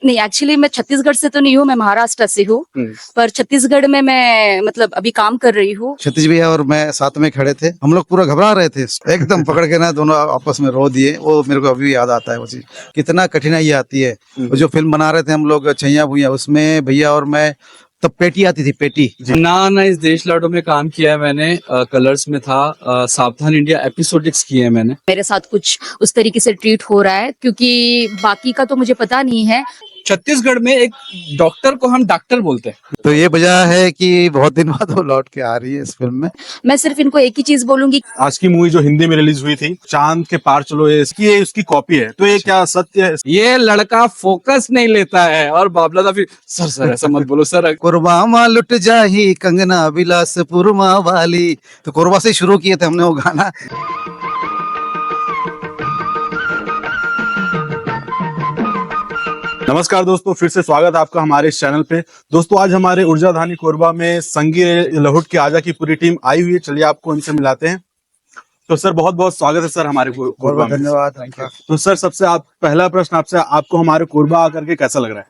नहीं, एक्चुअली मैं छत्तीसगढ़ से तो नहीं हूँ, मैं महाराष्ट्र से हूँ। पर छत्तीसगढ़ में मैं मतलब अभी काम कर रही हूँ। क्षितिज भैया और मैं साथ में खड़े थे, हम लोग पूरा घबरा रहे थे, एकदम पकड़ के ना दोनों आपस में रो दिए। वो मेरे को अभी भी याद आता है वो चीज, कितना कठिनाई आती है। वो जो फिल्म बना रहे थे हम लोग छैया भुइया, उसमें भैया और मैं, तब पेटी आती थी, पेटी। ना इस देश लाडो में काम किया है मैंने, कलर्स में था, सावधान इंडिया एपिसोडिक्स किए हैं मैंने। मेरे साथ कुछ उस तरीके से ट्रीट हो रहा है, क्योंकि बाकी का तो मुझे पता नहीं है। छत्तीसगढ़ में एक डॉक्टर को हम डॉक्टर बोलते हैं। तो ये वजह है कि बहुत दिन बाद वो लौट के आ रही है इस फिल्म में। मैं सिर्फ इनको एक ही चीज बोलूंगी, आज की मूवी जो हिंदी में रिलीज हुई थी, चांद के पार चलो, ये उसकी कॉपी है, तो ये क्या सत्य है? ये लड़का फोकस नहीं लेता है और बाबला दा फिर सर ऐसा मत बोलो सर। कोरबा माँ लुट जाही कंगना बिलासपुर माँ वाली, तो कोरबा से शुरू किए थे हमने वो गाना। नमस्कार दोस्तों, फिर से स्वागत है आपका हमारे इस चैनल पे। दोस्तों, आज हमारे ऊर्जाधानी कोरबा में संगी लहुट की आजा की पूरी टीम आई हुई है। चलिए आपको इनसे मिलाते हैं। तो सर, बहुत बहुत स्वागत है सर हमारे कोरबा में। धन्यवाद। तो सर, सबसे पहला प्रश्न आपसे, आपको हमारे कोरबा आकर के कैसा लग रहा है?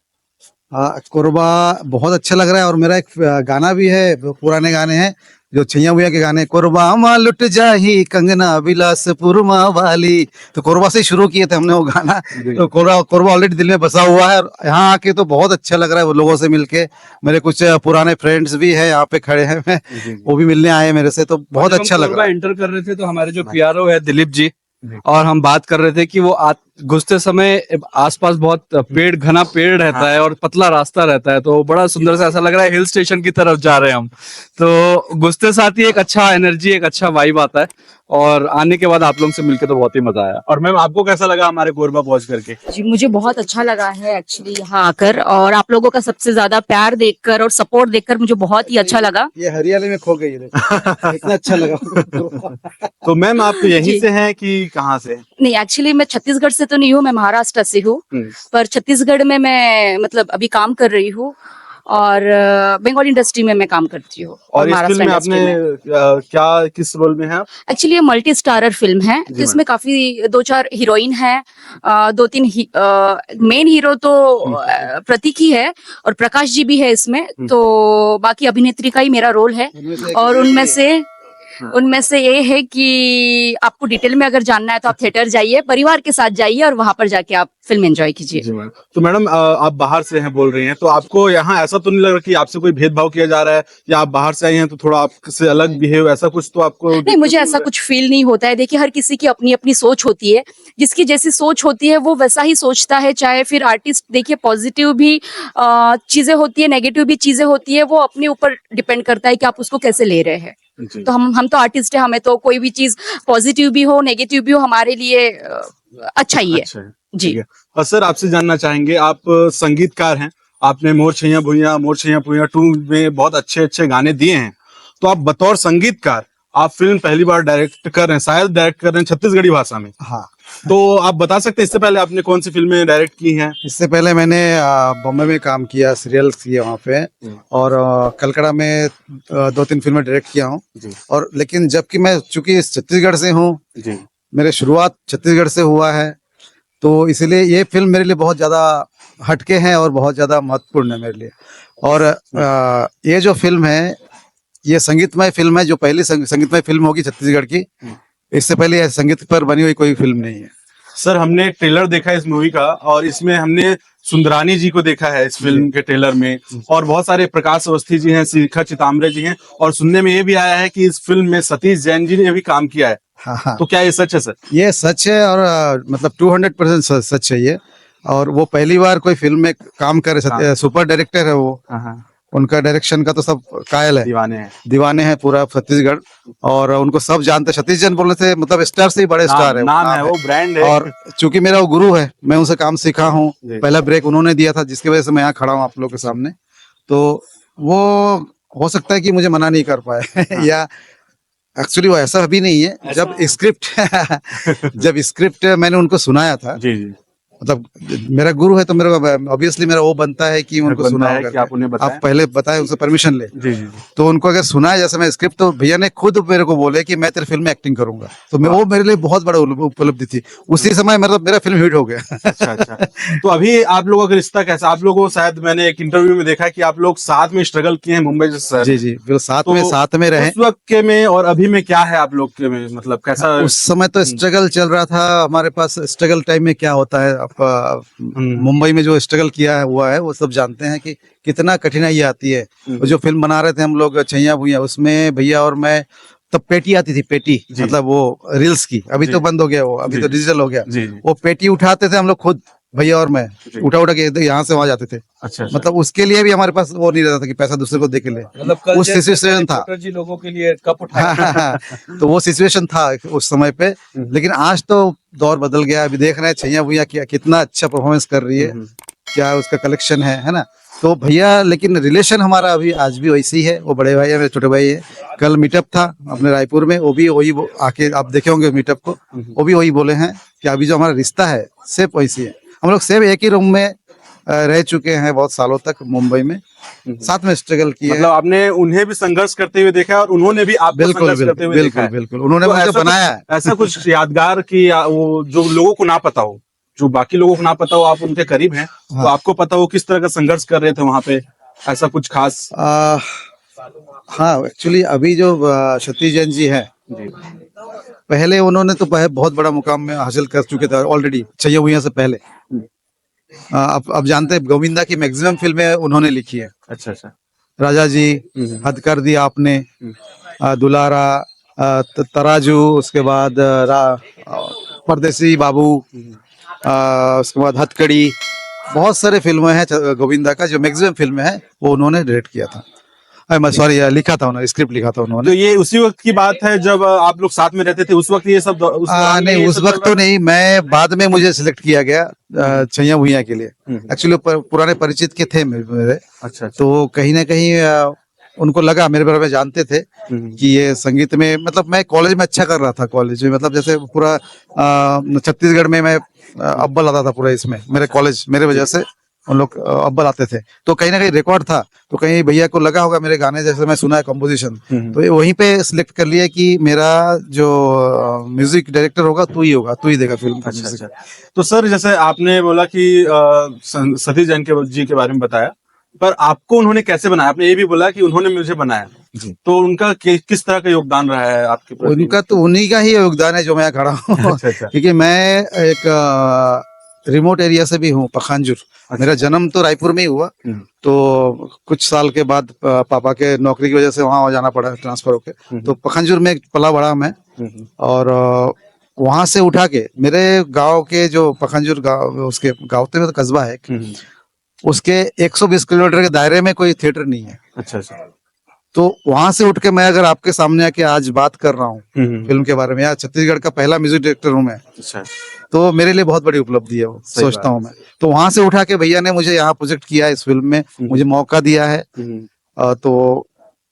हाँ, कोरबा बहुत अच्छा लग रहा है। और मेरा एक गाना भी है, पुराने गाने हैं जो छैया भुइया के गाने, कोरबा माँ लुट जाही कंगना बिलासपुर माँ वाली, तो कोरबा से शुरू किए थे हमने वो गाना। तो कोरबा ऑलरेडी दिल में बसा हुआ है और यहाँ आके तो बहुत अच्छा लग रहा है वो लोगों से मिलके। मेरे कुछ पुराने फ्रेंड्स भी हैं यहाँ पे खड़े हैं, मैं वो भी मिलने आए मेरे से, तो बहुत अच्छा लग रहा है। एंटर कर रहे थे तो हमारे जो पीआरओ है दिलीप जी, और हम बात कर रहे थे कि वो घुसते समय आसपास बहुत पेड़, घना पेड़ रहता है और पतला रास्ता रहता है, तो बड़ा सुंदर सा ऐसा लग रहा है हिल स्टेशन की तरफ जा रहे हैं हम। तो घुसते साथ ही एक अच्छा एनर्जी, एक अच्छा वाइब आता है, और आने के बाद आप लोगों से मिलकर तो बहुत ही मजा आया। और मैम, आपको कैसा लगा हमारे कोरबा पहुंच करके? जी मुझे बहुत अच्छा लगा है एक्चुअली यहाँ आकर, और आप लोगों का सबसे ज्यादा प्यार देखकर और सपोर्ट देखकर मुझे बहुत ही अच्छा लगा। ये हरियाली में खो गई है, इतना अच्छा लगा। तो मैम, आप यहीं से हैं कि कहाँ से? नहीं, एक्चुअली मैं छत्तीसगढ़ से तो नहीं हूँ, मैं महाराष्ट्र से हूँ। पर छत्तीसगढ़ में मैं मतलब अभी काम कर रही हूँ, और बंगाल इंडस्ट्री में मैं काम करती हूँ। और इस फिल्म में आपने क्या, किस रोल में है आप? एक्चुअली ये मल्टी स्टारर फिल्म है, जिसमें काफी 2-4 हीरोइन है, 2-3 मेन हीरो तो प्रतीक ही है, और प्रकाश जी भी है इसमें, तो बाकी अभिनेत्री का ही मेरा रोल है। और उनमें से ये है कि आपको डिटेल में अगर जानना है तो आप थिएटर जाइए, परिवार के साथ जाइए, और वहां पर जाके आप फिल्म एंजॉय कीजिए। तो मैडम, आप बाहर से हैं बोल रही हैं, तो आपको यहाँ ऐसा तो नहीं लग रहा कि आपसे कोई भेदभाव किया जा रहा है, या आप बाहर से आई हैं तो थोड़ा आपसे अलग बिहेव, ऐसा कुछ तो आपको? नहीं, मुझे ऐसा कुछ फील नहीं होता है। देखिए, हर किसी की अपनी अपनी सोच होती है, जिसकी जैसी सोच होती है वो वैसा ही सोचता है। चाहे फिर आर्टिस्ट, देखिए पॉजिटिव भी चीजें होती है, नेगेटिव भी चीजें होती है, वो अपने ऊपर डिपेंड करता है कि आप उसको कैसे ले रहे हैं। तो हम तो आर्टिस्ट है, हमें तो कोई भी चीज पॉजिटिव भी हो नेगेटिव भी हो हमारे लिए अच्छा ही है। अच्छा है। जी। और सर, आपसे जानना चाहेंगे, आप संगीतकार हैं, आपने मोर छैया भुइया 2 में बहुत अच्छे अच्छे गाने दिए हैं, तो आप बतौर संगीतकार आप फिल्म पहली बार डायरेक्ट कर रहे हैं, शायद डायरेक्ट कर रहे हैं छत्तीसगढ़ी भाषा में। हाँ, तो आप बता सकते हैं इससे पहले आपने कौन सी फिल्में डायरेक्ट की हैं? इससे पहले मैंने बॉम्बे में काम किया, सीरियल किए वहाँ पे, और कलकत्ता में 2-3 फिल्में डायरेक्ट किया हूँ। और लेकिन जबकि मैं चूंकि छत्तीसगढ़ से हूँ, मेरे शुरुआत छत्तीसगढ़ से हुआ है, तो इसलिए ये फिल्म मेरे लिए बहुत ज्यादा हटके हैं और बहुत ज्यादा महत्वपूर्ण है मेरे लिए। और ये जो फिल्म है, ये संगीतमय फिल्म है, जो पहली संगीतमय फिल्म होगी छत्तीसगढ़ की। इससे पहले संगीत पर बनी हुई कोई फिल्म नहीं है। सर, हमने ट्रेलर देखा है इस मूवी का, और इसमें हमने सुंदरानी जी को देखा है इस फिल्म के ट्रेलर में, और बहुत सारे प्रकाश अवस्थी जी हैं, शिखा चिताम्बरे जी हैं, और सुनने में ये भी आया है कि इस फिल्म में सतीश जैन जी ने भी काम किया है। हाँ। तो क्या ये सच है सर? ये सच है, और मतलब 200% सच है ये। और वो पहली बार कोई फिल्म में काम करे, सुपर डायरेक्टर है वो। उनका डायरेक्शन का तो सब कायल है, दीवाने हैं पूरा छत्तीसगढ़, और उनको सब जानते हैं। सतीश जैन बोलने से मतलब स्टार से ही बड़े स्टार है, नाम है, वो ब्रांड है। और चूंकि मेरा वो गुरु है, मैं उनसे काम सीखा हूँ। पहला ब्रेक उन्होंने दिया था, जिसकी वजह से मैं यहाँ खड़ा हूँ आप लोग के सामने। तो वो हो सकता है कि मुझे मना नहीं कर पाए या एक्चुअली वो ऐसा भी नहीं है। जब स्क्रिप्ट मैंने उनको सुनाया था, मतलब मेरा गुरु है तो मेरे को ऑब्वियसली मेरा वो बनता है कि उनको बनता सुना है कि आप उन्हें बताएं। आप पहले बताएं, उनसे परमिशन ले। जी जी तो उनको अगर सुना है जैसे मैं स्क्रिप्ट, तो भैया ने खुद मेरे को बोले कि मैं तेरे फिल्म में एक्टिंग करूंगा, तो मैं वो मेरे लिए बहुत बड़ा उपलब्धि थी। उसी समय मेरा फिल्म हिट हो गया। अच्छा अच्छा। तो अभी आप लोगों का रिश्ता कैसा? आप लोगों को शायद मैंने एक इंटरव्यू में देखा कि आप लोग साथ में स्ट्रगल किए हैं मुंबई जैसे शहर जी में। जी, फिर तो साथ में रहे। उस वक्त के में और अभी में क्या है आप लोग के में, मतलब कैसा? उस समय तो स्ट्रगल चल रहा था हमारे पास। स्ट्रगल टाइम में क्या होता है, आप मुंबई में जो स्ट्रगल किया हुआ है वो सब जानते हैं कि कितना कठिनाई आती है। वो जो फिल्म बना रहे थे हम लोग छैया भुइयां, उसमें भैया और मैं, तब पेटी आती थी, पेटी जी। मतलब वो रील्स की। अभी जी। तो बंद हो गया वो, अभी जी। तो डिजिटल हो गया। जी जी। वो पेटी उठाते थे हम लोग खुद, भैया और मैं, जी। उठा उठा के यहाँ से वहां जाते थे। अच्छा अच्छा। मतलब उसके लिए भी हमारे पास वो नहीं रहता था कि पैसा दूसरे को दे के ले। मतलब कल उस जैसे सिचुएशन था। रिपोर्टर जी लोगों के लिए कप उठाया। तो वो सिचुएशन था उस समय पे। लेकिन आज तो दौर बदल गया। अभी देख रहे हैं छैया भुइयां कितना अच्छा परफॉर्मेंस कर रही है, क्या उसका कलेक्शन है ना। तो भैया, लेकिन रिलेशन हमारा अभी आज भी वैसे ही है। वो बड़े भाई है, मेरे छोटे भाई है। कल मीटअप था अपने रायपुर में, वो भी वही आके आप देखे होंगे मीटअप को, वो भी वही बोले हैं कि अभी जो हमारा रिश्ता है सिर्फ वैसी है। हम लोग सिर्फ एक ही रूम में रह चुके हैं बहुत सालों तक मुंबई में, साथ में स्ट्रगल किए हैं। मतलब आपने उन्हें भी संघर्ष करते हुए देखा है और उन्होंने भी आपको बिल्कुल संघर्ष करते हुए देखा बिल्कुल है। बिल्कुल, उन्होंने तो मुझे ऐसा बनाया है। ऐसा कुछ यादगार कि वो जो लोगों को ना पता हो, जो बाकी लोगों को ना पता हो, आप उनके करीब हैं तो आपको पता हो किस तरह का संघर्ष कर रहे थे वहां पे, ऐसा कुछ खास? हाँ, एक्चुअली अभी जो सतीश जैन जी हैं, पहले उन्होंने तो बहुत बड़ा मुकाम में हासिल कर चुके थे ऑलरेडी छैया भुइयां से पहले। अब जानते हैं गोविंदा की मैक्सिमम फिल्में उन्होंने लिखी है। अच्छा अच्छा। राजा जी, हद कर दिया आपने, दुलारा, तराजू, उसके बाद परदेसी बाबू, उसके बाद हथकड़ी। बहुत सारे फिल्में हैं गोविंदा का, जो मैक्सिमम फिल्में हैं वो उन्होंने डायरेक्ट किया था। मैं सॉरी, लिखा था उन्होंने, स्क्रिप्ट लिखा था तो उन्होंने। ये उसी वक्त की बात है जब आप लोग साथ में रहते थे, उस वक्त ये सब उस दौरान में नहीं, ये उस सब वक्त चल तो रहा नहीं, मैं बाद में मुझे सिलेक्ट किया गया छैया भुइयां के लिए। हम्म। एक्चुअली पुराने परिचित के थे मेरे। था? अच्छा अच्छा। तो कहीं ना कहीं उनको लगा, मेरे बारे में जानते थे कि ये संगीत में, मतलब मैं कॉलेज में अच्छा कर रहा था। कॉलेज में मतलब जैसे पूरा छत्तीसगढ़ में मैं अव्वल आता था पूरा इसमें, मेरे कॉलेज, मेरे वजह से उन लोग अव्वल आते थे। तो कहीं ना कहीं रिकॉर्ड था, तो कहीं भैया को लगा होगा मेरे गाने जैसे मैं सुना है कंपोजिशन, तो ये वहीं पे सिलेक्ट कर लिया कि मेरा जो म्यूजिक डायरेक्टर होगा तू ही होगा, तू ही देगा फिल्म का अच्छा म्यूजिक। अच्छा। तो सर, जैसे आपने बोला कि सतीश जैन जी के बारे में बताया, पर आपको उन्होंने कैसे बनाया? आपने ये भी बोला कि उन्होंने मुझे बनाया जी। तो उनका किस तरह का योगदान रहा है आपके प्रति? उनका तो उन्हीं का ही योगदान है जो मैं खड़ा हूँ। अच्छा अच्छा। क्योंकि मैं एक रिमोट एरिया से भी हूँ, पखानजूर। मेरा जन्म तो रायपुर में ही हुआ, तो कुछ साल के बाद पापा के नौकरी की वजह से वहां जाना पड़ा, ट्रांसफर होके। तो पखानजूर में पला बड़ा मैं, और वहां से उठा के मेरे गांव के जो पखानजूर गांव, उसके गांव में तो कस्बा है, उसके 120 किलोमीटर के दायरे में कोई थिएटर नहीं है। अच्छा अच्छा। तो वहां से उठ के मैं अगर आपके सामने आके आज बात कर रहा हूँ फिल्म के बारे में, या छत्तीसगढ़ का पहला म्यूजिक डायरेक्टर हूँ मैं, अच्छा। तो मेरे लिए बहुत बड़ी उपलब्धि है वो, सही सोचता बात हूँ मैं। तो वहां से उठा के भैया ने मुझे यहाँ प्रोजेक्ट किया है, इस फिल्म में मुझे मौका दिया है। तो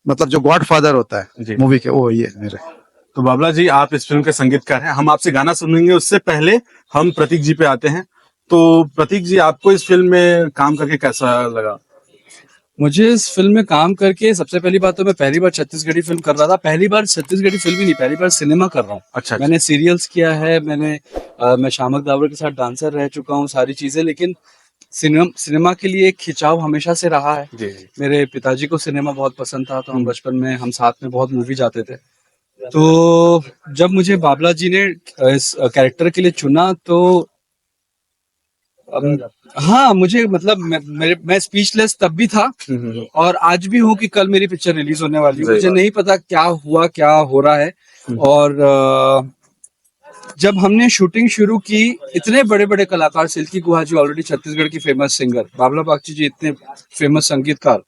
मतलब जो गॉड फादर होता जी। है मूवी के, वो ये है मेरे। तो बाबला जी, आप इस फिल्म के संगीतकार हैं, हम आपसे गाना सुनेंगे, उससे पहले हम प्रतीक जी पे आते हैं। तो प्रतीक जी, आपको इस फिल्म में काम करके कैसा लगा? मुझे इस फिल्म में काम करके, सबसे पहली बात तो मैं पहली बार छत्तीसगढ़ी फिल्म कर रहा था। पहली बार छत्तीसगढ़ी फिल्म ही नहीं, पहली बार सिनेमा कर रहा हूँ। अच्छा। मैंने सीरियल्स किया है, मैं शामक दावर के साथ डांसर रह चुका हूँ, सारी चीजें, लेकिन सिनेमा के लिए एक खिंचाव हमेशा से रहा है। जी। मेरे पिताजी को सिनेमा बहुत पसंद था, तो हम बचपन में हम साथ में बहुत मूवी जाते थे। तो जब मुझे बाबला जी ने इस कैरेक्टर के लिए चुना, तो हाँ, मुझे मतलब मैं स्पीचलेस तब भी था और आज भी हूँ कि कल मेरी पिक्चर रिलीज होने वाली है। मुझे नहीं पता क्या हुआ, क्या हो रहा है। और जब हमने शूटिंग शुरू की, इतने बड़े बड़े कलाकार, सिल्की गुहा जी ऑलरेडी छत्तीसगढ़ की फेमस सिंगर, बाबला बागची जी इतने फेमस संगीतकार,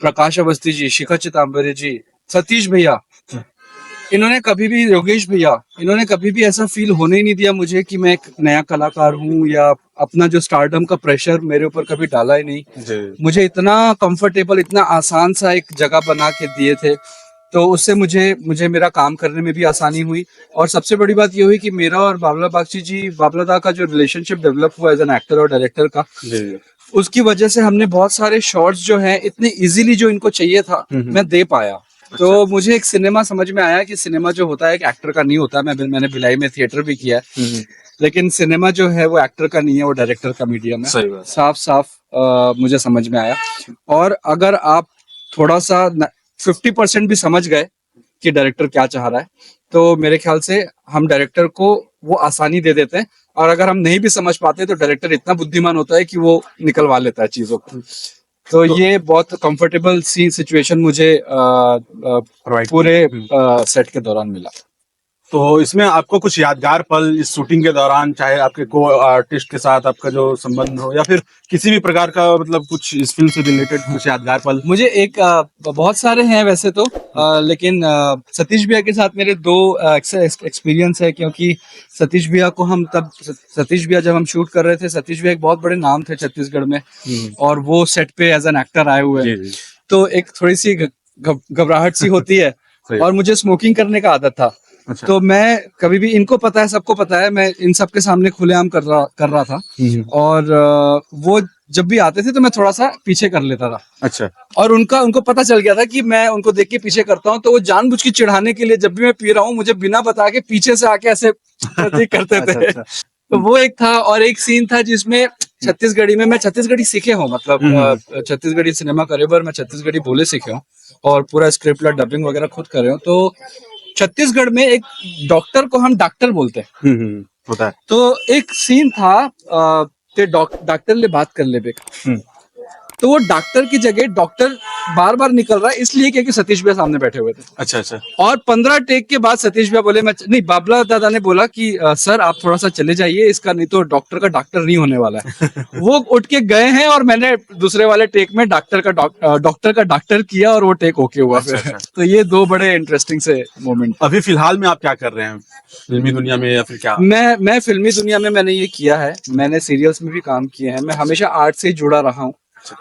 प्रकाश अवस्थी जी, शिखा चितांबरे जी, सतीश भैया, इन्होंने कभी भी, योगेश भैया, इन्होंने कभी भी ऐसा फील होने ही नहीं दिया मुझे कि मैं एक नया कलाकार हूँ, या अपना जो स्टारडम का प्रेशर मेरे ऊपर कभी डाला ही नहीं। मुझे इतना कंफर्टेबल, इतना आसान सा एक जगह बना के दिए थे तो उससे मुझे मेरा काम करने में भी आसानी हुई। और सबसे बड़ी बात ये हुई कि मेरा और बाबला बागची जी, बाबला दा का जो रिलेशनशिप डेवलप हुआ एज एन एक्टर और डायरेक्टर का, उसकी वजह से हमने बहुत सारे शॉट्स जो हैं इतने इजीली जो इनको चाहिए था मैं दे पाया। तो मुझे एक सिनेमा समझ में आया कि सिनेमा जो होता है एक एक्टर का नहीं होता। मैंने भिलाई में थिएटर भी किया है, लेकिन सिनेमा जो है वो एक्टर का नहीं है, वो डायरेक्टर का मीडियम है। साफ साफ मुझे समझ में आया। और अगर आप थोड़ा सा 50% भी समझ गए कि डायरेक्टर क्या चाह रहा है, तो मेरे ख्याल से हम डायरेक्टर को वो आसानी दे देते हैं। और अगर हम नहीं भी समझ पाते तो डायरेक्टर इतना बुद्धिमान होता है कि वो निकलवा लेता है चीजों को। तो ये बहुत कंफर्टेबल सी सिचुएशन मुझे पूरे सेट के दौरान मिला। तो इसमें आपको कुछ यादगार पल इस शूटिंग के दौरान, चाहे आपके को आर्टिस्ट के साथ आपका जो संबंध हो या फिर किसी भी प्रकार का, मतलब कुछ इस फिल्म से रिलेटेड कुछ यादगार पल? मुझे एक बहुत सारे हैं वैसे तो, लेकिन सतीश भैया के साथ मेरे दो एक्सपीरियंस है। क्योंकि सतीश भैया जब हम शूट कर रहे थे, सतीश भैया एक बहुत बड़े नाम थे छत्तीसगढ़ में, और वो सेट पे एज एन एक्टर आए हुए हैं। तो एक थोड़ी सी घबराहट सी होती है। और मुझे स्मोकिंग करने का आदत था। अच्छा। तो मैं कभी भी, इनको पता है, सबको पता है, मैं इन सब के सामने खुलेआम कर रहा था। और वो जब भी आते थे तो मैं थोड़ा सा पीछे कर लेता था। अच्छा। और उनको पता चल गया था कि मैं उनको देख के पीछे करता हूँ, तो वो जानबूझ के चिढ़ाने के लिए जब भी मैं पी रहा हूँ मुझे बिना बता के पीछे से आके ऐसे प्रतीक करते थे। अच्छा। तो वो एक था। और एक सीन था जिसमें छत्तीसगढ़ी में, मैं छत्तीसगढ़ी सीखे हूँ, मतलब छत्तीसगढ़ी सिनेमा करे बर मैं छत्तीसगढ़ी बोले सीखे हूँ, और पूरा स्क्रिप्ट डबिंग वगैरह खुद करे हूँ। तो छत्तीसगढ़ में एक डॉक्टर को हम डॉक्टर बोलते हैं। होता है। तो एक सीन था ते डॉक्टर ले बात कर ले बे, तो वो डॉक्टर की जगह डॉक्टर बार बार निकल रहा है, इसलिए क्योंकि सतीश भैया सामने बैठे हुए थे। अच्छा अच्छा। और 15 टेक के बाद सतीश भैया बोले, मैं नहीं, बाबला दादा ने बोला कि सर आप थोड़ा सा चले जाइए, इसका नहीं तो डॉक्टर का डॉक्टर नहीं होने वाला है। वो उठ के गए हैं और मैंने दूसरे वाले टेक में डॉक्टर का डॉक्टर किया और वो टेक ओके हुआ। अच्छा, फिर अच्छा। तो ये दो बड़े इंटरेस्टिंग से मोमेंट। अभी फिलहाल में आप क्या कर रहे हैं फिल्मी दुनिया में, या फिर क्या? मैं फिल्मी दुनिया में मैंने ये किया है, मैंने सीरियल्स में भी काम किए हैं, मैं हमेशा आर्ट से जुड़ा रहा हूँ।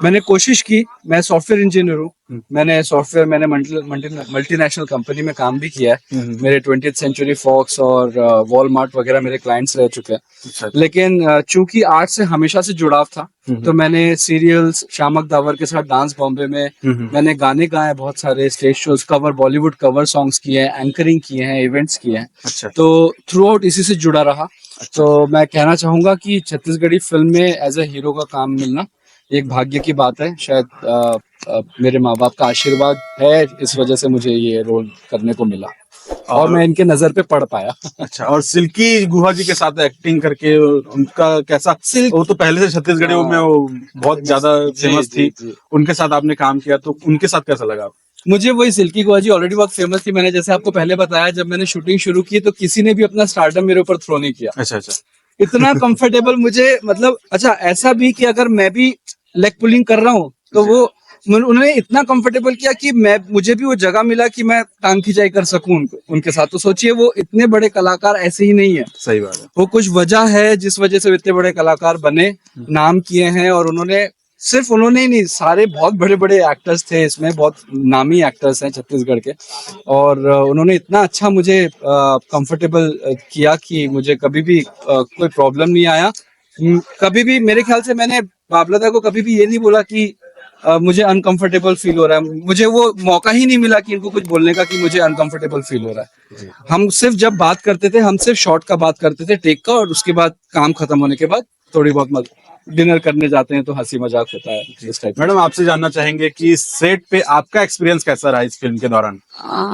मैंने कोशिश की, मैं सॉफ्टवेयर इंजीनियर हूँ, मैंने मल्टीनेशनल कंपनी में काम भी किया है। मेरे 20th सेंचुरी फॉक्स और वॉलमार्ट वगैरह मेरे क्लाइंट्स रह चुके हैं। अच्छा। लेकिन चूंकि आर्ट से हमेशा से जुड़ाव था, तो मैंने सीरियल्स, शामक दावर के साथ डांस बॉम्बे में, मैंने गाने गाए, बहुत सारे stage shows, Bollywood cover songs किए हैं, एंकरिंग किए हैं, इवेंट्स किए हैं। अच्छा। तो थ्रू आउट इसी से जुड़ा रहा। तो मैं कहना चाहूंगा कि छत्तीसगढ़ी फिल्म में एज ए हीरो का काम मिलना एक भाग्य की बात है। शायद मेरे माँ बाप का आशीर्वाद है, इस वजह से मुझे ये रोल करने को मिला और मैं इनके नजर पे पढ़ पाया। अच्छा। और सिल्की गुहा जी के साथ एक्टिंग करके उनका कैसा? वो तो पहले से छत्तीसगढ़ी में वो बहुत ज्यादा फेमस थी, उनके साथ आपने काम किया, तो उनके साथ कैसा लगा? मुझे वही सिल्की गुहा जी ऑलरेडी बहुत फेमस थी। मैंने जैसे आपको पहले बताया, जब मैंने शूटिंग शुरू की तो किसी ने भी अपना स्टारडम मेरे ऊपर थ्रो नहीं किया। अच्छा अच्छा। इतना कंफर्टेबल मुझे, मतलब अच्छा ऐसा भी कि अगर मैं भी लेग पुलिंग कर रहा हूँ तो वो उन्होंने इतना कंफर्टेबल किया कि मुझे भी वो जगह मिला कि मैं टांग खिंचाई कर सकूं उनके साथ। तो सोचिए, वो इतने बड़े कलाकार ऐसे ही नहीं है। सही बात है। वो कुछ वजह है जिस वजह से वो इतने बड़े कलाकार बने, नाम किए हैं। और उन्होंने ही नहीं, सारे बहुत बड़े बड़े एक्टर्स थे इसमें, बहुत नामी एक्टर्स हैं छत्तीसगढ़ के। और उन्होंने इतना अच्छा मुझे कंफर्टेबल किया कि मुझे कभी भी कोई प्रॉब्लम नहीं आया। कभी भी मेरे ख्याल से मैंने बाबला दा को कभी भी ये नहीं बोला कि मुझे अनकंफर्टेबल फील हो रहा है। मुझे वो मौका ही नहीं मिला कि इनको कुछ बोलने का कि मुझे अनकंफर्टेबल फील हो रहा है। हम सिर्फ जब बात करते थे, हम सिर्फ शॉट का बात करते थे, टेक का, और उसके बाद काम खत्म होने के बाद थोड़ी बहुत डिनर करने जाते हैं तो हंसी मजाक होता है इस टाइप। मैडम, आपसे जानना चाहेंगे कि सेट पे आपका एक्सपीरियंस कैसा रहा इस फिल्म के दौरान?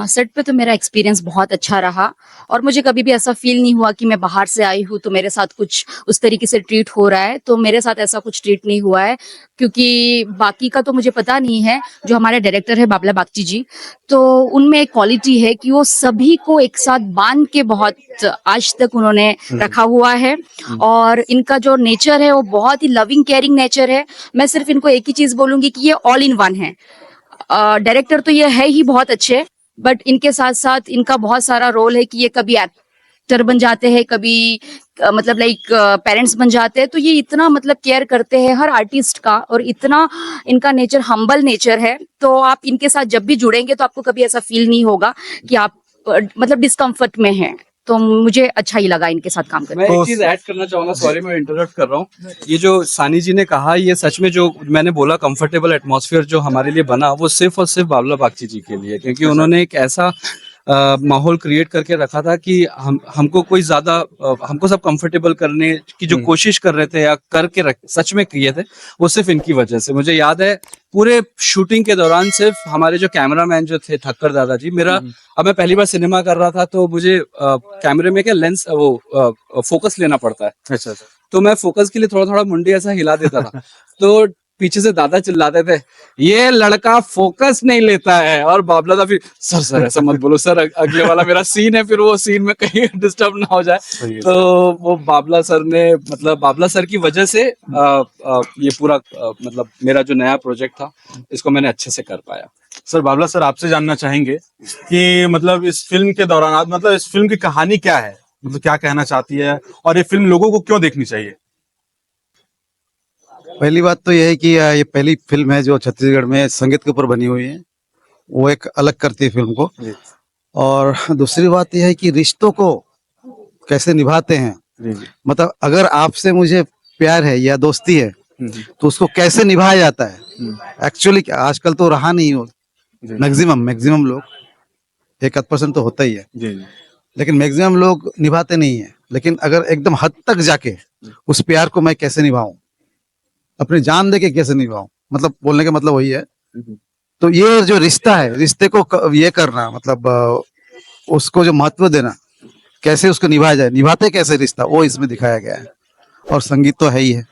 सेट पे तो मेरा एक्सपीरियंस बहुत अच्छा रहा और मुझे कभी भी ऐसा फील नहीं हुआ कि मैं बाहर से आई हूँ तो मेरे साथ कुछ उस तरीके से ट्रीट हो रहा है। तो मेरे साथ ऐसा कुछ ट्रीट नहीं हुआ है, क्योंकि बाकी का तो मुझे पता नहीं है। जो हमारे डायरेक्टर है बाबला बागची जी, तो उनमें एक क्वालिटी है कि वो सभी को एक साथ बांध के बहुत आज तक उन्होंने रखा हुआ है। और इनका जो नेचर है वो बहुत ही लविंग केयरिंग नेचर है। मैं सिर्फ इनको एक ही चीज बोलूंगी कि ये ऑल इन वन है। डायरेक्टर तो ये है ही बहुत अच्छे, बट इनके साथ साथ इनका बहुत सारा रोल है कि ये कभी एक्टर बन जाते हैं, कभी मतलब लाइक पेरेंट्स बन जाते हैं, तो ये इतना मतलब केयर करते हैं हर आर्टिस्ट का, और इतना इनका नेचर हम्बल नेचर है, तो आप इनके साथ जब भी जुड़ेंगे तो आपको कभी ऐसा फील नहीं होगा कि आप मतलब डिस्कम्फर्ट में हैं। तो मुझे अच्छा ही लगा इनके साथ काम करके। मैं एक चीज ऐड करना चाहूंगा, सॉरी मैं इंटरप्ट कर रहा हूँ। ये जो सानी जी ने कहा, ये सच में जो मैंने बोला कंफर्टेबल एटमॉस्फेयर जो हमारे लिए बना, वो सिर्फ और सिर्फ बाबला बागची जी के लिए, क्योंकि उन्होंने एक ऐसा माहौल क्रिएट करके रखा था कि हमको कोई ज्यादा हमको सब कंफर्टेबल करने की जो कोशिश कर रहे थे या करके सच में किए थे, वो सिर्फ इनकी वजह से। मुझे याद है पूरे शूटिंग के दौरान सिर्फ हमारे जो कैमरामैन जो थे ठक्कर दादाजी, मेरा अब मैं पहली बार सिनेमा कर रहा था, तो मुझे कैमरे में क्या लेंस वो फोकस लेना पड़ता है। अच्छा अच्छा। तो मैं फोकस के लिए थोड़ा थोड़ा मुंडी ऐसा हिला देता था तो पीछे से दादा चिल्लाते थे, ये लड़का फोकस नहीं लेता है। और बाबला था फिर, सर ऐसा मत बोलो सर, अगले वाला मेरा सीन है, फिर वो सीन में कहीं डिस्टर्ब ना हो जाए। तो वो बाबला सर ने, मतलब बाबला सर की वजह से ये पूरा मतलब मेरा जो नया प्रोजेक्ट था, इसको मैंने अच्छे से कर पाया। सर बाबला सर, आपसे जानना चाहेंगे कि मतलब इस फिल्म के दौरान आप, मतलब इस फिल्म की कहानी क्या है, मतलब क्या कहना चाहती है, और ये फिल्म लोगों को क्यों देखनी चाहिए? पहली बात तो यह है कि ये पहली फिल्म है जो छत्तीसगढ़ में संगीत के ऊपर बनी हुई है, वो एक अलग करती है फिल्म को। और दूसरी बात यह है कि रिश्तों को कैसे निभाते हैं, मतलब अगर आपसे मुझे प्यार है या दोस्ती है तो उसको कैसे निभाया जाता है। एक्चुअली आजकल तो रहा नहीं हो, मैक्सिमम लोग, 1% तो होता ही है, लेकिन मैक्सिमम लोग निभाते नहीं है। लेकिन अगर एकदम हद तक जाके उस प्यार को मैं कैसे निभाऊं, अपनी जान दे के कैसे निभाऊं, मतलब बोलने का मतलब वही है। तो ये जो रिश्ता है, रिश्ते को ये करना, मतलब उसको जो महत्व देना, कैसे उसको निभाया जाए, निभाते कैसे रिश्ता, वो इसमें दिखाया गया है। और संगीत तो है ही है।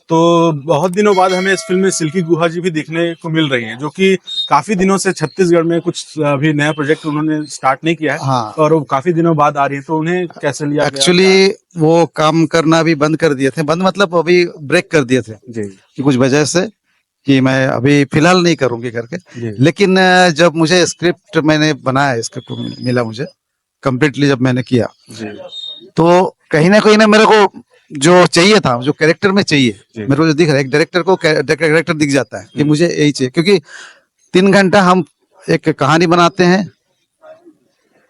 तो बहुत दिनों बाद हमें इस फिल्म में सिल्की गुहा जी भी देखने को मिल रही हैं, जो कि काफी दिनों से छत्तीसगढ़ में कुछ अभी नया प्रोजेक्ट उन्होंने स्टार्ट नहीं किया है। हाँ। और वो काफी दिनों बाद आ रही है, तो उन्हें कैसे लिया गया? एक्चुअली वो काम करना भी बंद कर दिए थे, बंद मतलब अभी ब्रेक कर दिए थे जी कि कुछ वजह से, कि मैं अभी फिलहाल नहीं करूंगी करके। जी। लेकिन जब मुझे स्क्रिप्ट मैंने बनाया, स्क्रिप्ट मिला मुझे कंप्लीटली, जब मैंने किया जी तो कहीं ना मेरे को जो चाहिए था, जो कैरेक्टर में चाहिए, मेरे को जो दिख रहा है, एक डायरेक्टर को कैरेक्टर दिख जाता है कि मुझे यही चाहिए। क्योंकि 3 घंटा हम एक कहानी बनाते हैं,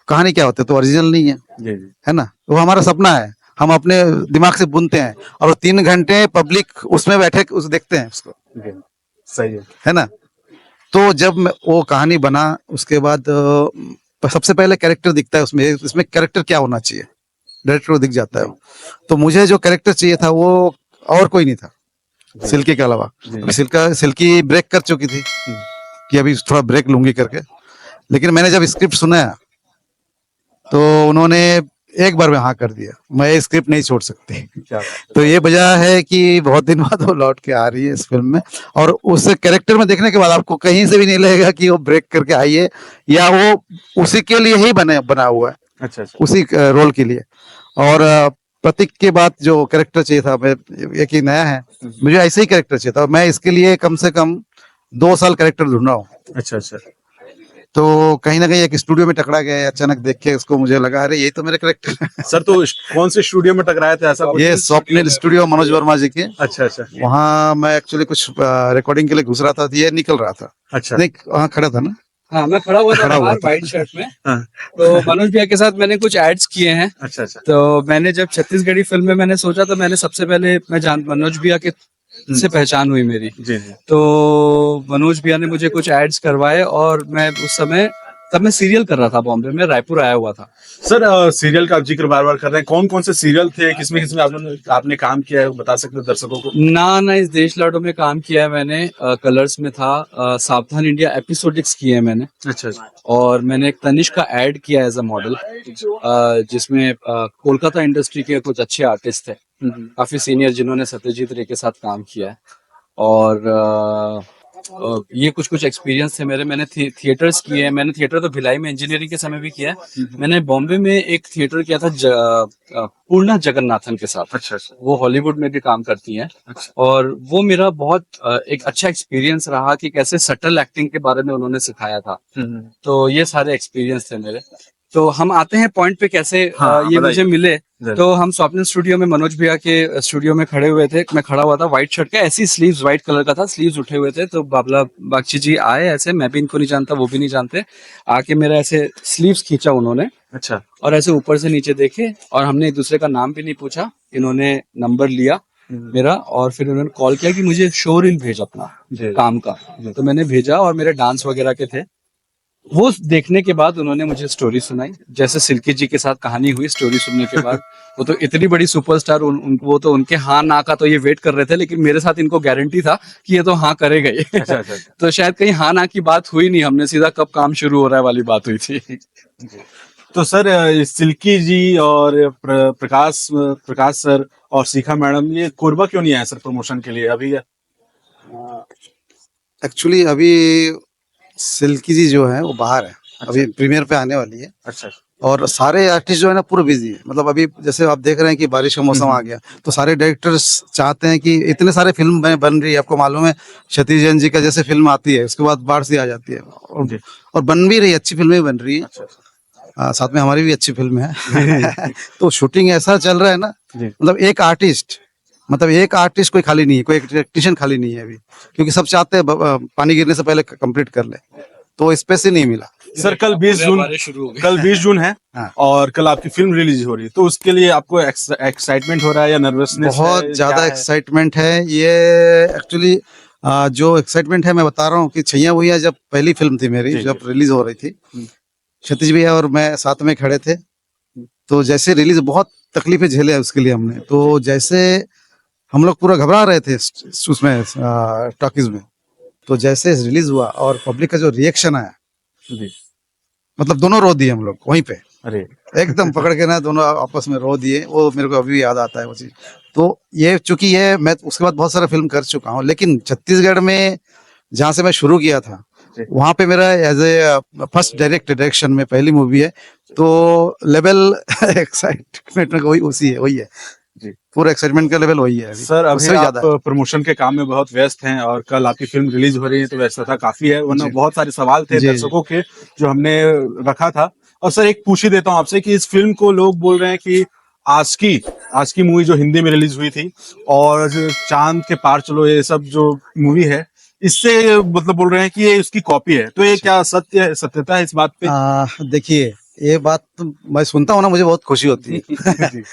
कहानी क्या होती है तो ओरिजिनल नहीं है, जी है ना, वो हमारा सपना है, हम अपने दिमाग से बुनते हैं, और 3 घंटे पब्लिक उसमें बैठे उस देखते हैं उसको, जी, सही है ना। तो जब वो कहानी बना, उसके बाद सबसे पहले कैरेक्टर दिखता है उसमें, इसमें कैरेक्टर क्या होना चाहिए, डायरेक्टर को दिख जाता है। तो मुझे जो कैरेक्टर चाहिए था वो और कोई नहीं था सिल्की के अलावा। सिल्की ब्रेक कर चुकी थी कि अभी थोड़ा ब्रेक लूंगी करके। लेकिन मैंने जब स्क्रिप्ट सुनाया तो उन्होंने एक बार में हाँ कर दिया, मैं स्क्रिप्ट नहीं छोड़ सकती। तो ये वजह है कि बहुत दिन बाद वो लौट के आ रही है इस फिल्म में, और उस कैरेक्टर में देखने के बाद आपको कहीं से भी नहीं लगेगा कि वो ब्रेक करके आई है, या वो उसी के लिए ही बना हुआ है, अच्छा उसी रोल के लिए। और प्रतीक के बाद जो कैरेक्टर चाहिए था, एक ही नया है, मुझे ऐसे ही कैरेक्टर चाहिए था। मैं इसके लिए कम से कम 2 साल कैरेक्टर ढूंढ रहा हूँ। अच्छा अच्छा। तो कहीं ना कहीं एक स्टूडियो में टकरा गया, अचानक देख के उसको मुझे लगा अरे यही तो मेरे कैरेक्टर है। सर तो कौन से स्टूडियो में टकराया था ऐसा कुछ? ये स्वप्निल स्टूडियो मनोज वर्मा जी के। अच्छा अच्छा। वहाँ मैं एक्चुअली कुछ रिकॉर्डिंग के लिए घुस रहा था, ये निकल रहा था। अच्छा। नहीं, वहाँ खड़ा था ना। हाँ, मैं खड़ा हुआ था व्हाइट शर्ट में। हाँ। तो मनोज भैया के साथ मैंने कुछ एड्स किए हैं। अच्छा अच्छा। तो मैंने जब छत्तीसगढ़ी फिल्म में मैंने सोचा, तो मैंने सबसे पहले मनोज भैया के से पहचान हुई मेरी। जी जी। तो मनोज भैया ने मुझे कुछ एड्स करवाए, और मैं उस समय तब मैं सीरियल कर रहा था बॉम्बे में, रायपुर आया हुआ था। सर सीरियल का आप जिक्र बार बार कर रहे हैं, कौन कौन से सीरियल थे, किसमें किसमें आपने काम किया है, बता सकते हो दर्शकों को? ना इस देश लाडो में काम किया है मैंने, कलर्स में था, सावधान इंडिया एपिसोडिक्स किए हैं मैंने। अच्छा अच्छा। और मैंने एक तनिष्क का एड किया एज अ मॉडल, जिसमें कोलकाता इंडस्ट्री के कुछ अच्छे आर्टिस्ट थे, काफी सीनियर, जिन्होंने सत्यजीत रे के साथ काम किया है। और ये कुछ एक्सपीरियंस थे मेरे। मैंने थिएटर्स किए हैं, मैंने थिएटर तो भिलाई में इंजीनियरिंग के समय भी किया है। मैंने बॉम्बे में एक थिएटर किया था पूर्णा जगन्नाथन के साथ। अच्छा अच्छा। वो हॉलीवुड में भी काम करती हैं। अच्छा। और वो मेरा बहुत एक अच्छा एक्सपीरियंस रहा कि कैसे सटल एक्टिंग के बारे में उन्होंने सिखाया था। तो ये सारे एक्सपीरियंस थे मेरे। तो हम आते हैं पॉइंट पे कैसे हाँ, ये बताइए। मुझे मिले। जरूर। तो हम स्वप्निल स्टूडियो में मनोज भैया के स्टूडियो में खड़े हुए थे, मैं खड़ा हुआ था व्हाइट शर्ट का, ऐसी स्लीव्स व्हाइट कलर का था, स्लीव्स उठे हुए थे। तो बाबला बागची जी आए ऐसे, मैं भी इनको नहीं जानता, वो भी नहीं जानते, आके मेरा ऐसे स्लीव्स खींचा उन्होंने अच्छा। और ऐसे ऊपर से नीचे देखे, और हमने एक दूसरे का नाम भी नहीं पूछा, इन्होंने नंबर लिया मेरा और फिर उन्होंने कॉल किया कि मुझे शो रील भेज अपना जी। काम का। तो मैंने भेजा और मेरे डांस वगैरह के थे। वो देखने के बाद उन्होंने मुझे स्टोरी सुनाई, जैसे सिल्की जी के साथ कहानी हुई स्टोरी सुनने के बाद। वो तो इतनी बड़ी सुपरस्टार, वो तो उनके हाँ ना का तो ये वेट कर रहे थे, लेकिन मेरे साथ इनको गारंटी था कि ये तो हाँ करेगा ही। अच्छा अच्छा। तो शायद कहीं हाँ ना की बात हुई नहीं, हमने सीधा कब काम शुरू हो रहा है वाली बात हुई थी। तो सर सिल्की जी और प्रकाश सर और शिखा मैडम ये कोरबा क्यों नहीं आए सर प्रमोशन के लिए अभी? एक्चुअली अभी सिल्की जी जो है वो बाहर है, अभी प्रीमियर पे आने वाली है। अच्छा। और सारे आर्टिस्ट जो है ना पूरे बिजी है, मतलब अभी जैसे आप देख रहे हैं कि बारिश का मौसम आ गया, तो सारे डायरेक्टर्स चाहते हैं कि इतने सारे फिल्म बन रही है, आपको मालूम है क्षितिज जैन जी का जैसे फिल्म आती है उसके बाद बाढ़ सी आ जाती है, और बन भी रही है, अच्छी फिल्में बन रही है। साथ में हमारी भी अच्छी फिल्म है। तो शूटिंग ऐसा चल रहा है ना, मतलब एक आर्टिस्ट कोई खाली नहीं है, कोई टेक्नीशियन खाली नहीं है अभी, क्योंकि सब चाहते हैं पानी गिरने से पहले कंप्लीट कर ले, तो स्पेस ही नहीं मिला। सर कल 20 जून है हाँ। और कल आपकी फिल्म रिलीज हो रही है, तो उसके लिए आपको एक्साइटमेंट हो रहा है या नर्वसनेस? बहुत ज्यादा एक्साइटमेंट है ये। एक्चुअली जो एक्साइटमेंट है मैं बता रहा हूँ कि छैया भुइयां जब पहली फिल्म थी मेरी, जब रिलीज हो रही थी, क्षितिज भैया और मैं साथ में खड़े थे, तो जैसे रिलीज बहुत तकलीफें झेले उसके लिए हमने, तो जैसे हम लोग पूरा घबरा रहे थे उसमें टॉकीज में, तो जैसे रिलीज हुआ और पब्लिक का जो रिएक्शन आया, मतलब दोनों रो दिए हम लोग वहीं पे, अरे एकदम पकड़ के ना दोनों आपस में रो दिए। वो मेरे को अभी भी याद आता है वो चीज। तो ये चूंकि ये मैं उसके बाद बहुत सारा फिल्म कर चुका हूँ, लेकिन छत्तीसगढ़ में जहाँ से मैं शुरू किया था वहां पे मेरा एज ए फर्स्ट डायरेक्शन में पहली मूवी है, तो लेवल एक्साइटमेंट में वही है जी, पूरा एक्साइटमेंट का लेवल वही है अभी। सर अभी उससे भी आप ज्यादा है। प्रमोशन के काम में बहुत व्यस्त हैं और कल आपकी फिल्म रिलीज हो रही है, तो व्यस्तता काफी है, वरना जी। बहुत सारे सवाल थे जी, दर्शकों के जो हमने रखा था। और सर एक पूछ ही देता हूँ आपसे कि इस फिल्म को लोग बोल रहे हैं कि आज की मूवी जो हिंदी में रिलीज हुई थी और जो चांद के पार चलो ये सब जो मूवी है, इससे मतलब बोल रहे हैं कि ये उसकी कॉपी है, तो ये क्या सत्यता है इस बात पे? देखिए ये बात तो मैं सुनता हूँ ना, मुझे बहुत खुशी होती है। जी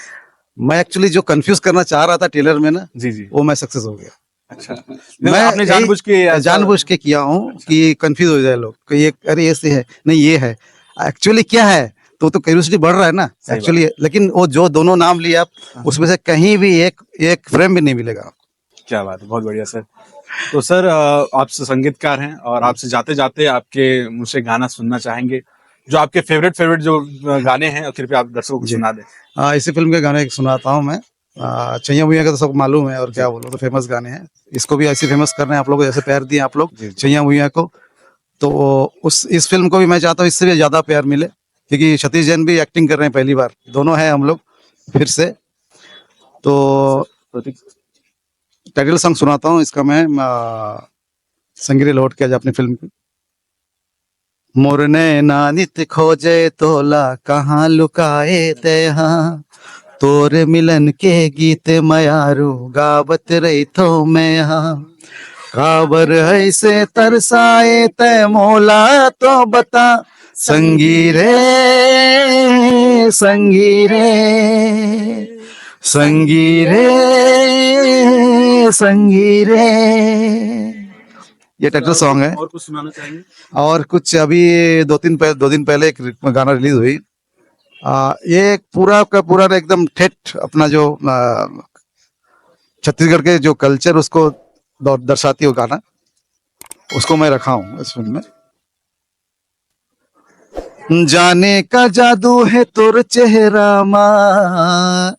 मैं एक्चुअली जो कंफ्यूज करना चाह रहा था ट्रेलर में ना, जी जी। वो मैं सक्सेस हो गया। अच्छा, मैं आपने जानबूझ के किया हूँ कि कंफ्यूज हो जाए लोग कि ये अरे ऐसे है नहीं ये है, एक्चुअली क्या है, तो क्यूरियोसिटी बढ़ रहा है ना एक्चुअली। लेकिन वो जो दोनों नाम लिए आप, उसमें से कहीं भी एक फ्रेम भी नहीं मिलेगा। क्या बात है, बहुत बढ़िया सर। तो सर आप संगीतकार हैं और आपसे जाते जाते आपके मुंह से गाना सुनना चाहेंगे, जो आपके फेवरेट जो गाने हैं, और कृपया आप दर्शकों को सुना दें। इसी फिल्म के गाने सुनाता हूँ मैं। छैया भुइयां का तो सबको मालूम है, और क्या बोलो, तो फेमस गाने हैं। इसको भी ऐसे फेमस कर रहे हैं आप लोग, जैसे प्यार दिए आप लोग छैया भुइयां को, तो इस फिल्म को भी मैं चाहता हूँ इससे भी ज्यादा प्यार मिले, क्योंकि क्षितिज जैन भी एक्टिंग कर रहे हैं पहली बार, दोनों हैं हम लोग फिर से। तो टाइटल सॉन्ग सुनाता हूँ इसका मैं, संगीरे लौट के आज अपनी फिल्म की। मोरने नानित खोजे तोला कहाँ लुकाए ते, हाँ तोरे मिलन के गीत मयारू गावत रही थो मैं यहाँ, काबर ऐसे तरसाए ते मोला तो बता, संगीरे संगीरे संगीरे संगीरे, ये टाइटल सॉन्ग है। और कुछ सुनाना चाहेंगे? और कुछ अभी दो दिन पहले एक गाना रिलीज हुई, ये पूरा का पूरा एकदम ठेठ अपना जो छत्तीसगढ़ के जो कल्चर उसको दर्शाती हो गाना, उसको मैं रखा हूँ इस फिल्म में। जाने का जादू है तोर चेहरा माँ,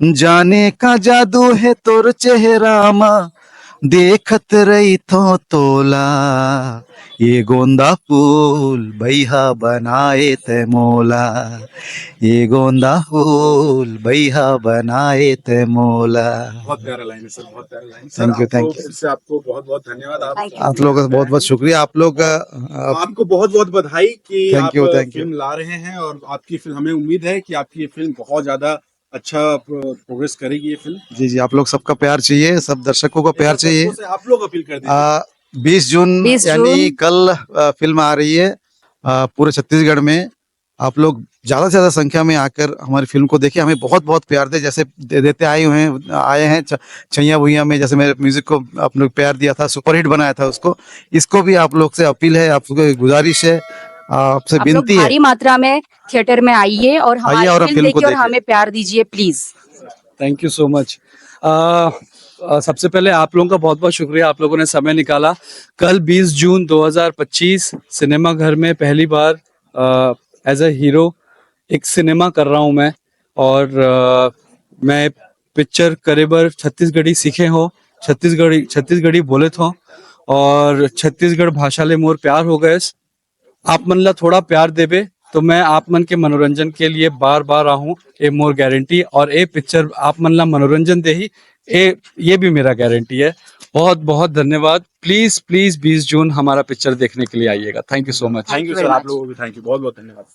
जाने का जादू है तोर चेहरा माँ, देखत रही थो तोला ये गोंदा फूल भैया बनाए ते मोला ये गोंदा फूल भैया बनाए ते मोला। बहुत प्यारा लाइन है सर, बहुत प्यारा line. Thank you, thank you. फिर से आपको बहुत बहुत धन्यवाद। Thank you. आप लोगों का बहुत बहुत शुक्रिया। आप लोग आपको बहुत बहुत बधाई कि Thank आप you, thank you. फिल्म ला रहे हैं, और आपकी फिल्म, हमें उम्मीद है कि आपकी ये फिल्म बहुत ज्यादा अच्छा प्रोग्रेस करेगी ये फिल्म। जी जी, आप लोग सबका प्यार चाहिए, सब दर्शकों का प्यार चाहिए। दर्शकों से आप लोग अपील कर दीजिए। 20 जून 20 यानी जून। कल फिल्म आ रही है पूरे छत्तीसगढ़ में। आप लोग ज्यादा से ज्यादा संख्या में आकर हमारी फिल्म को देखिए, हमें बहुत बहुत प्यार दे, जैसे देते आए हैं छैया भुइयां में जैसे मेरे म्यूजिक को आप लोग प्यार दिया था, सुपरहिट बनाया था उसको। इसको भी आप लोग से अपील है, आपको गुजारिश है, आपसे आप लोग विनती है, भारी मात्रा में थिएटर में आइए और हमारी और फिल्म फिल्म को देखिए और देखिए। हमें प्यार दीजिए please. Thank you so much. सबसे पहले आप लोगों का बहुत बहुत शुक्रिया, आप लोगों ने समय निकाला। कल 20 जून 2025 सिनेमा घर में पहली बार एज अ हीरो एक सिनेमा कर रहा हूं मैं, और मैं पिक्चर करेबर छत्तीसगढ़ी सीखे हो, छत्तीसगढ़ी बोले थो, और छत्तीसगढ़ भाषा ले मोर प्यार हो गए। आप मन ला थोड़ा प्यार देबे तो मैं आप मन के मनोरंजन के लिए बार बार आहूं, ए मोर गारंटी। और ए पिक्चर आप मन ला मनोरंजन दे ही, ये भी मेरा गारंटी है। बहुत बहुत धन्यवाद। प्लीज प्लीज 20 जून हमारा पिक्चर देखने के लिए आइएगा। Thank you so much. Thank you sir, आप लोगों को भी थैंक यू, बहुत बहुत धन्यवाद।